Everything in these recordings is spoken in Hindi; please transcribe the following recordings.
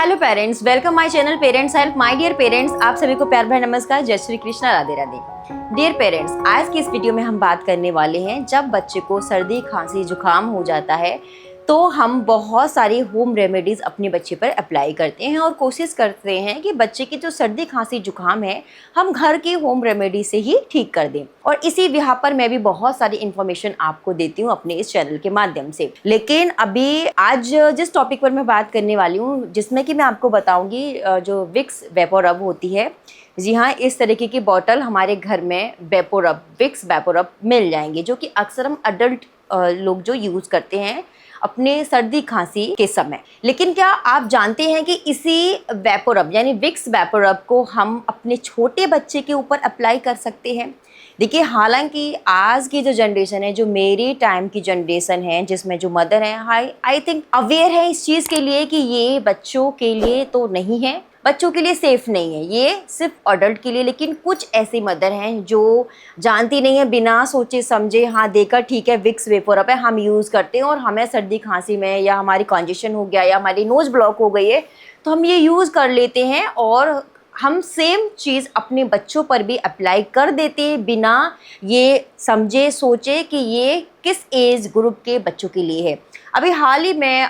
Hello parents, welcome my channel parents help. My dear parents, आप सभी को प्यार भरा नमस्कार, जय श्री कृष्णा, राधे राधे। डियर पेरेंट्स, आज की इस वीडियो में हम बात करने वाले हैं जब बच्चे को सर्दी खांसी जुकाम हो जाता है तो हम बहुत सारी होम रेमेडीज़ अपने बच्चे पर अप्लाई करते हैं और कोशिश करते हैं कि बच्चे की जो सर्दी खांसी जुकाम है हम घर की होम रेमेडी से ही ठीक कर दें। और इसी विहार पर मैं भी बहुत सारी इन्फॉर्मेशन आपको देती हूँ अपने इस चैनल के माध्यम से। लेकिन अभी आज जिस टॉपिक पर मैं बात करने वाली हूँ, जिसमें कि मैं आपको बताऊँगी जो विक्स वेपोरब होती है। जी हाँ, इस तरीके की बॉटल हमारे घर में वेपोरब, विक्स वेपोरब मिल जाएंगे, जो कि अक्सर हम अडल्ट लोग जो यूज़ करते हैं अपने सर्दी खांसी के समय। लेकिन क्या आप जानते हैं कि इसी वेपोरब यानी विक्स वेपोरब को हम अपने छोटे बच्चे के ऊपर अप्लाई कर सकते हैं? देखिए, हालांकि आज की जो जनरेशन है, जो मेरी टाइम की जनरेशन है, जिसमें जो मदर है आई थिंक अवेयर है इस चीज़ के लिए कि ये बच्चों के लिए तो नहीं है, बच्चों के लिए सेफ नहीं है, ये सिर्फ अडल्ट के लिए। लेकिन कुछ ऐसी मदर हैं जो जानती नहीं है, बिना सोचे समझे हाँ देखकर ठीक है विक्स वेपोरब है हम यूज़ करते हैं और हमें सर्दी खांसी में या हमारी कंजेशन हो गया या हमारी नोज़ ब्लॉक हो गई है तो हम ये यूज़ कर लेते हैं और हम सेम चीज़ अपने बच्चों पर भी अप्लाई कर देते हैं बिना ये समझे सोचे कि ये किस एज ग्रुप के बच्चों के लिए है। अभी हाल ही में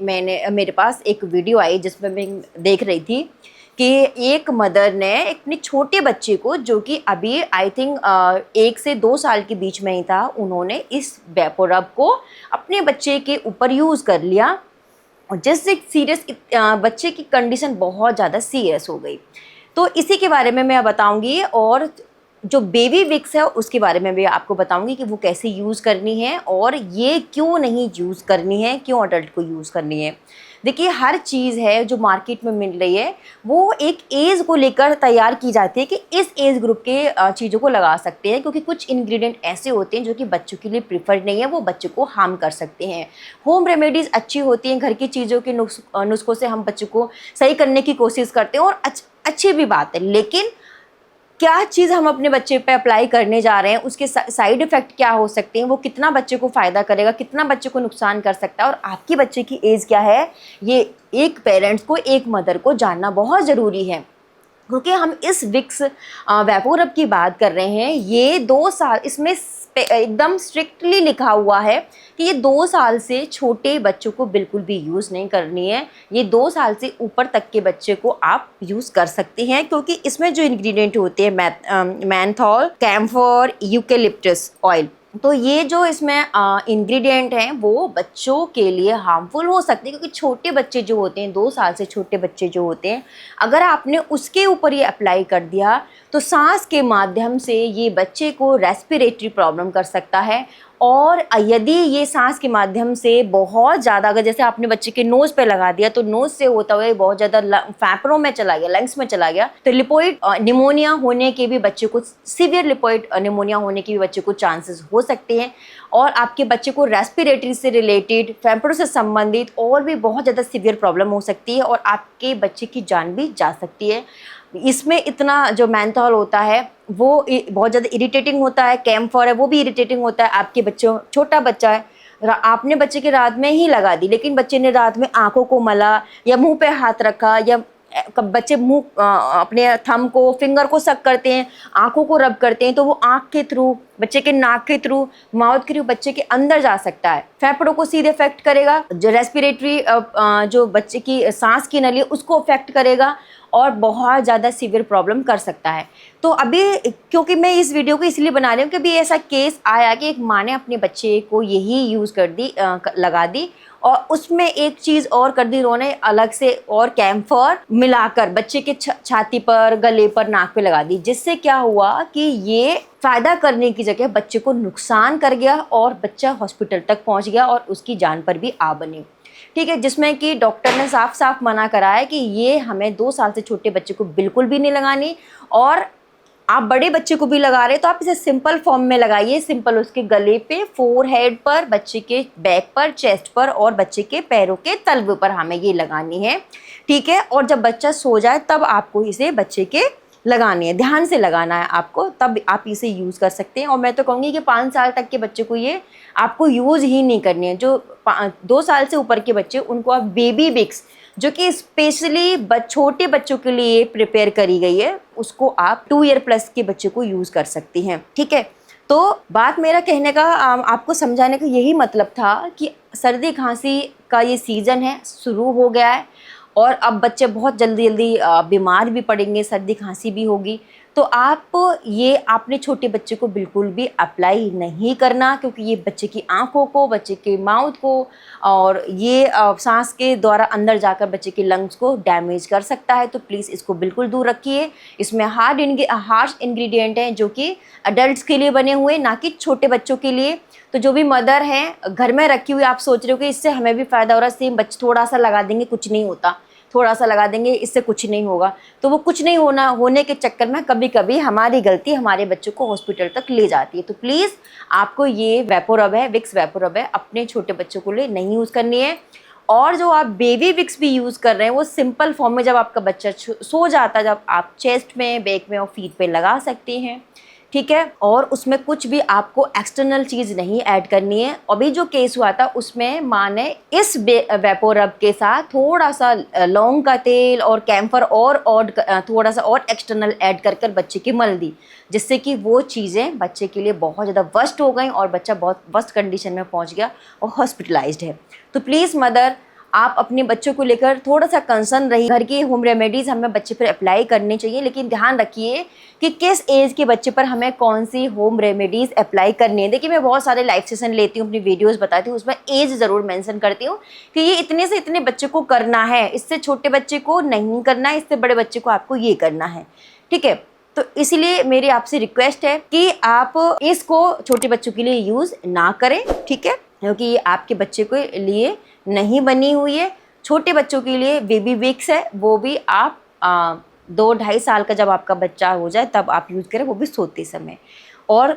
मैंने मेरे पास एक वीडियो आई जिसमें मैं देख रही थी कि एक मदर ने अपने छोटे बच्चे को, जो कि अभी आई थिंक 1 से 2 साल के बीच में ही था, उन्होंने इस वेपोरब को अपने बच्चे के ऊपर यूज़ कर लिया और जिससे सीरियस बच्चे की कंडीशन बहुत ज़्यादा सीरियस हो गई। तो इसी के बारे में मैं बताऊंगी और जो बेबी विक्स है उसके बारे में भी आपको बताऊंगी कि वो कैसे यूज़ करनी है और ये क्यों नहीं यूज़ करनी है, क्यों अडल्ट को यूज़ करनी है। देखिए, हर चीज़ है जो मार्केट में मिल रही है वो एक एज को लेकर तैयार की जाती है कि इस एज ग्रुप के चीज़ों को लगा सकते हैं, क्योंकि कुछ इंग्रेडिएंट ऐसे होते हैं जो कि बच्चों के लिए प्रिफर्ड नहीं है, वो बच्चों को हार्म कर सकते हैं। होम रेमेडीज़ अच्छी होती हैं, घर की चीज़ों के नुस्खों से हम बच्चों को सही करने की कोशिश करते हैं और अच्छी भी बात है। लेकिन क्या चीज़ हम अपने बच्चे पे अप्लाई करने जा रहे हैं, उसके साइड इफ़ेक्ट क्या हो सकते हैं, वो कितना बच्चे को फ़ायदा करेगा, कितना बच्चे को नुकसान कर सकता है और आपकी बच्चे की एज क्या है, ये एक पेरेंट्स को, एक मदर को जानना बहुत ज़रूरी है। क्योंकि हम इस विक्स वेपोरब की बात कर रहे हैं, ये 2 साल, इसमें एकदम स्ट्रिक्टली लिखा हुआ है कि ये 2 साल से छोटे बच्चों को बिल्कुल भी यूज़ नहीं करनी है। ये 2 साल से ऊपर तक के बच्चे को आप यूज़ कर सकते हैं, क्योंकि इसमें जो इंग्रेडिएंट होते हैं मेंथॉल, कैम्फर, यूकेलिप्टस ऑयल, तो ये जो इसमें इंग्रेडिएंट हैं वो बच्चों के लिए हार्मफुल हो सकते हैं। क्योंकि छोटे बच्चे जो होते हैं, 2 साल से छोटे बच्चे जो होते हैं, अगर आपने उसके ऊपर ये अप्लाई कर दिया तो सांस के माध्यम से ये बच्चे को रेस्पिरेटरी प्रॉब्लम कर सकता है। और यदि ये सांस के माध्यम से बहुत ज़्यादा, अगर जैसे आपने बच्चे के नोज़ पे लगा दिया तो नोज़ से होता हुआ बहुत ज़्यादा फेफड़ों में चला गया, लंग्स में चला गया, तो लिपोइड निमोनिया होने के भी बच्चे को, सीवियर लिपोइड निमोनिया होने के भी बच्चे को चांसेस हो सकते हैं। और आपके बच्चे को रेस्पिरेटरी से रिलेटेड, फेफड़ों से संबंधित और भी बहुत ज़्यादा सीवियर प्रॉब्लम हो सकती है और आपके बच्चे की जान भी जा सकती है। इसमें इतना जो मेंथॉल होता है वो बहुत ज़्यादा इरिटेटिंग होता है, कैम्फर है वो भी इरिटेटिंग होता है। आपके बच्चों, छोटा बच्चा है, आपने बच्चे के रात में ही लगा दी, लेकिन बच्चे ने रात में आंखों को मला या मुंह पे हाथ रखा, या बच्चे मुंह अपने थंब को, फिंगर को सक करते हैं, आंखों को रब करते हैं, तो वो आंख के थ्रू, बच्चे के नाक के थ्रू, माउथ के थ्रू बच्चे के अंदर जा सकता है, फेफड़ों को सीधे इफेक्ट करेगा, जो रेस्पिरेटरी जो बच्चे की सांस की नली उसको इफेक्ट करेगा और बहुत ज़्यादा सीवियर प्रॉब्लम कर सकता है। तो अभी क्योंकि मैं इस वीडियो को इसलिए बना रही हूँ कि अभी ऐसा केस आया कि एक माँ ने अपने बच्चे को यही यूज़ कर दी, लगा दी और उसमें एक चीज़ और कर दी उन्होंने अलग से, और कैम्फर मिलाकर बच्चे के छाती पर, गले पर, नाक पे लगा दी, जिससे क्या हुआ कि ये फ़ायदा करने की जगह बच्चे को नुकसान कर गया और बच्चा हॉस्पिटल तक पहुंच गया और उसकी जान पर भी आ बनी। ठीक है, जिसमें कि डॉक्टर ने साफ साफ मना करा है कि ये हमें 2 साल से छोटे बच्चे को बिल्कुल भी नहीं लगानी, और आप बड़े बच्चे को भी लगा रहे हैं तो आप इसे सिंपल फॉर्म में लगाइए, सिंपल उसके गले पे, फोरहेड पर, बच्चे के बैक पर, चेस्ट पर और बच्चे के पैरों के तलवे पर हमें ये लगानी है। ठीक है, और जब बच्चा सो जाए तब आपको इसे बच्चे के लगानी है, ध्यान से लगाना है आपको, तब आप इसे यूज़ कर सकते हैं। और मैं तो कहूँगी कि 5 साल तक के बच्चे को ये आपको यूज़ ही नहीं करनी है। जो 2 साल से ऊपर के बच्चे, उनको आप बेबी विक्स, जो कि स्पेशली छोटे बच्चों के लिए प्रिपेयर करी गई है, उसको आप 2 ईयर प्लस के बच्चे को यूज़ कर सकती हैं, ठीक है। तो बात मेरा कहने का, आपको समझाने का यही मतलब था कि सर्दी खांसी का ये सीज़न है, शुरू हो गया है और अब बच्चे बहुत जल्दी जल्दी बीमार भी पड़ेंगे, सर्दी खांसी भी होगी। तो आप ये अपने छोटे बच्चे को बिल्कुल भी अप्लाई नहीं करना, क्योंकि ये बच्चे की आँखों को, बच्चे के माउथ को और ये सांस के द्वारा अंदर जाकर बच्चे के लंग्स को डैमेज कर सकता है। तो प्लीज़ इसको बिल्कुल दूर रखिए। इसमें हार्श इंग्रेडिएंट हैं जो कि अडल्ट्स के लिए बने हुए, ना कि छोटे बच्चों के लिए। तो जो भी मदर हैं घर में रखी हुई, आप सोच रहे हो कि इससे हमें भी फ़ायदा हो रहा है, सेम बच्चे थोड़ा सा लगा देंगे, कुछ नहीं होता, थोड़ा सा लगा देंगे, इससे कुछ नहीं होगा, तो वो कुछ नहीं होने के चक्कर में कभी कभी हमारी गलती हमारे बच्चों को हॉस्पिटल तक ले जाती है। तो प्लीज़ आपको ये वेपोरब है, विक्स वेपोरब है, अपने छोटे बच्चों को लिए नहीं यूज़ करनी है। और जो आप बेबी विक्स भी यूज़ कर रहे हैं, वो सिंपल फॉर्म में जब आपका बच्चा सो जाता है, जब आप चेस्ट में, बैक में और फीट पे लगा सकते हैं, ठीक है। और उसमें कुछ भी आपको एक्सटर्नल चीज़ नहीं ऐड करनी है। अभी जो केस हुआ था उसमें माँ ने इस वेपोरब के साथ थोड़ा सा लौंग का तेल और कैम्फर और थोड़ा सा और एक्सटर्नल ऐड कर बच्चे की मल दी, जिससे कि वो चीज़ें बच्चे के लिए बहुत ज़्यादा वर्स्ट हो गई और बच्चा बहुत वर्स्ट कंडीशन में पहुँच गया और हॉस्पिटलाइज्ड है। तो प्लीज़ मदर, आप अपने बच्चों को लेकर थोड़ा सा कंसर्न रहिए। घर की होम रेमेडीज़ हमें बच्चे पर अप्लाई करनी चाहिए, लेकिन ध्यान रखिए कि किस एज के बच्चे पर हमें कौन सी होम रेमेडीज़ अप्लाई करनी है। देखिए, मैं बहुत सारे लाइव सेशन लेती हूँ, अपनी वीडियोस बताती हूँ, उसमें एज ज़रूर मेंशन करती हूँ कि ये इतने से इतने बच्चे को करना है, इससे छोटे बच्चे को नहीं करना है, इससे बड़े बच्चे को आपको ये करना है, ठीक है। तो इसलिए मेरी आपसे रिक्वेस्ट है कि आप इसको छोटे बच्चों के लिए यूज़ ना करें, ठीक है, क्योंकि ये आपके बच्चे के लिए नहीं बनी हुई है। छोटे बच्चों के लिए बेबी विक्स है, वो भी आप 2-2.5 साल का जब आपका बच्चा हो जाए तब आप यूज़ करें, वो भी सोते समय। और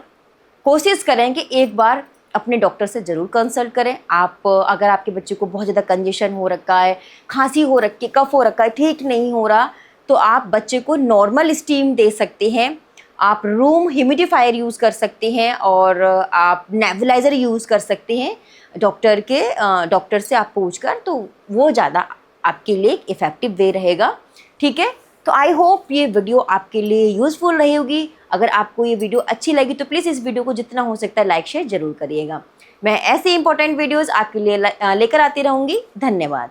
कोशिश करें कि एक बार अपने डॉक्टर से ज़रूर कंसल्ट करें। आप अगर आपके बच्चे को बहुत ज़्यादा कंजेशन हो रखा है, खांसी हो रखी है, कफ हो रखा है, ठीक नहीं हो रहा, तो आप बच्चे को नॉर्मल स्टीम दे सकते हैं, आप रूम ह्यूमिडिफायर यूज़ कर सकते हैं और आप नेबुलाइज़र यूज़ कर सकते हैं डॉक्टर से आप पूछकर, तो वो ज़्यादा आपके लिए इफ़ेक्टिव वे रहेगा, ठीक है। तो आई होप ये वीडियो आपके लिए यूज़फुल रहेगी। अगर आपको ये वीडियो अच्छी लगी तो प्लीज़ इस वीडियो को जितना हो सकता है लाइक शेयर ज़रूर करिएगा। मैं ऐसे इंपॉर्टेंट वीडियोज़ आपके लिए लेकर आती रहूँगी। धन्यवाद।